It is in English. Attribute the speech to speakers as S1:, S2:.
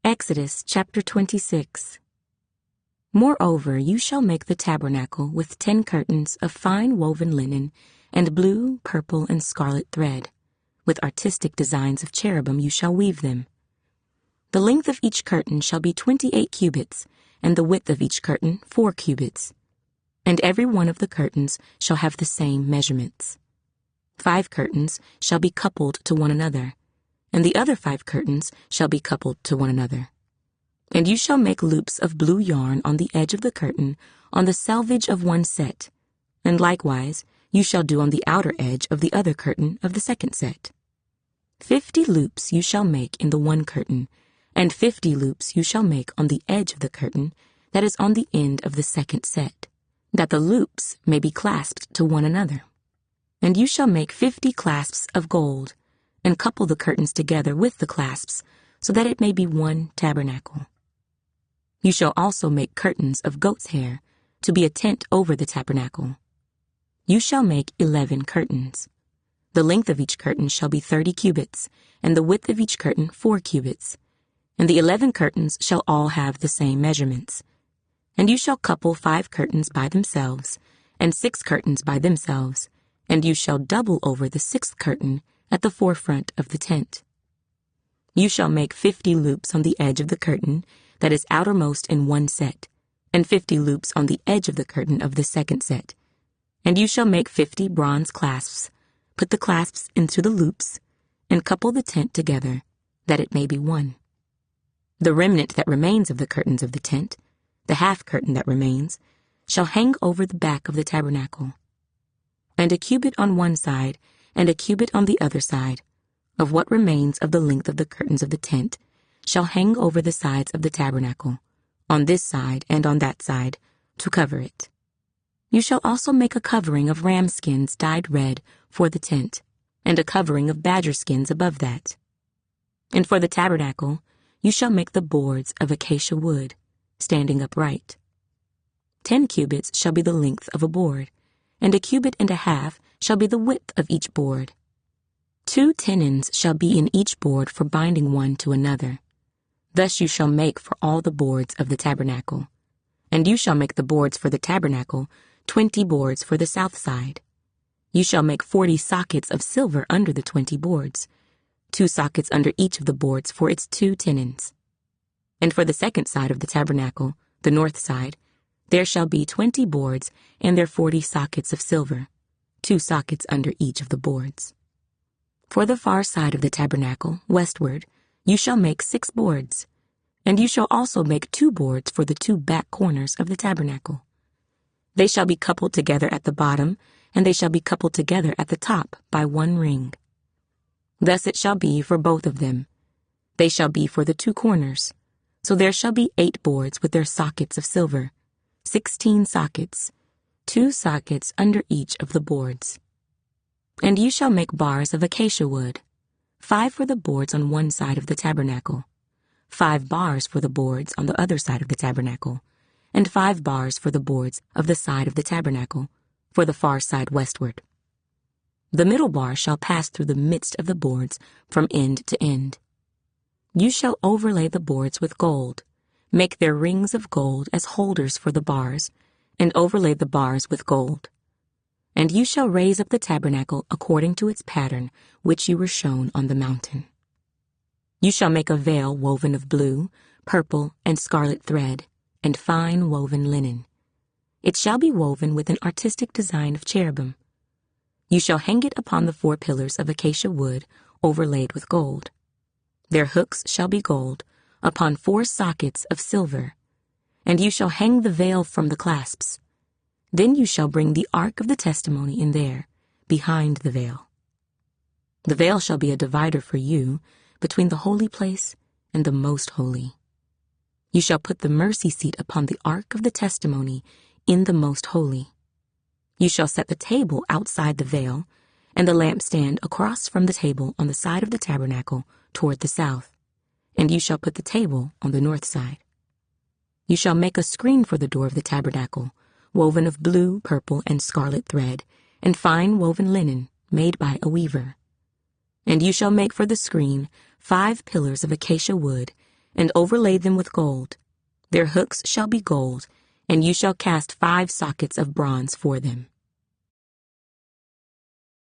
S1: Exodus chapter 26. Moreover, you shall make the tabernacle with 10 curtains of fine woven linen and blue, purple, and scarlet thread. With artistic designs of cherubim you shall weave them. The length of each curtain shall be 28 cubits, and the width of each curtain 4 cubits. And every one of the curtains shall have the same measurements. 5 curtains shall be coupled to one another, and the other 5 curtains shall be coupled to one another. And you shall make loops of blue yarn on the edge of the curtain on the selvage of one set, and likewise you shall do on the outer edge of the other curtain of the second set. 50 loops you shall make in the one curtain, and 50 loops you shall make on the edge of the curtain that is on the end of the second set, that the loops may be clasped to one another. And you shall make 50 clasps of gold, and couple the curtains together with the clasps, so that it may be one tabernacle. You shall also make curtains of goat's hair, to be a tent over the tabernacle. You shall make 11 curtains. The length of each curtain shall be 30 cubits, and the width of each curtain 4 cubits. And the 11 curtains shall all have the same measurements. And you shall couple 5 curtains by themselves, and 6 curtains by themselves, and you shall double over the 6th curtain at the forefront of the tent. You shall make 50 loops on the edge of the curtain that is outermost in one set, and 50 loops on the edge of the curtain of the second set. And you shall make 50 bronze clasps, put the clasps into the loops, and couple the tent together, that it may be one. The remnant that remains of the curtains of the tent, the half curtain that remains, shall hang over the back of the tabernacle. And a cubit on one side, and a cubit on the other side, of what remains of the length of the curtains of the tent, shall hang over the sides of the tabernacle, on this side and on that side, to cover it. You shall also make a covering of ram skins dyed red for the tent, and a covering of badger skins above that. And for the tabernacle, you shall make the boards of acacia wood, standing upright. 10 cubits shall be the length of a board, and a cubit and a half shall be the width of each board. 2 tenons shall be in each board for binding one to another. Thus you shall make for all the boards of the tabernacle. And you shall make the boards for the tabernacle 20 boards for the south side. You shall make 40 sockets of silver under the 20 boards, 2 sockets under each of the boards for its 2 tenons. And for the second side of the tabernacle, the north side, there shall be 20 boards and their 40 sockets of silver, 2 sockets under each of the boards. For the far side of the tabernacle, westward, you shall make 6 boards, and you shall also make 2 boards for the 2 back corners of the tabernacle. They shall be coupled together at the bottom, and they shall be coupled together at the top by one ring. Thus it shall be for both of them. They shall be for the 2 corners. So there shall be 8 boards with their sockets of silver, 16 sockets, 2 sockets under each of the boards. And you shall make bars of acacia wood, 5 for the boards on one side of the tabernacle, 5 bars for the boards on the other side of the tabernacle, and 5 bars for the boards of the side of the tabernacle, for the far side westward. The middle bar shall pass through the midst of the boards from end to end. You shall overlay the boards with gold, make their rings of gold as holders for the bars, and overlay the bars with gold. And you shall raise up the tabernacle according to its pattern, which you were shown on the mountain. You shall make a veil woven of blue, purple, and scarlet thread, and fine woven linen. It shall be woven with an artistic design of cherubim. You shall hang it upon the 4 pillars of acacia wood overlaid with gold. Their hooks shall be gold, upon 4 sockets of silver, and you shall hang the veil from the clasps. Then you shall bring the ark of the testimony in there, behind the veil. The veil shall be a divider for you between the holy place and the most holy. You shall put the mercy seat upon the ark of the testimony in the most holy. You shall set the table outside the veil, and the lampstand across from the table on the side of the tabernacle toward the south, and you shall put the table on the north side. You shall make a screen for the door of the tabernacle, woven of blue, purple, and scarlet thread, and fine woven linen, made by a weaver. And you shall make for the screen 5 pillars of acacia wood, and overlay them with gold. Their hooks shall be gold, and you shall cast 5 sockets of bronze for them.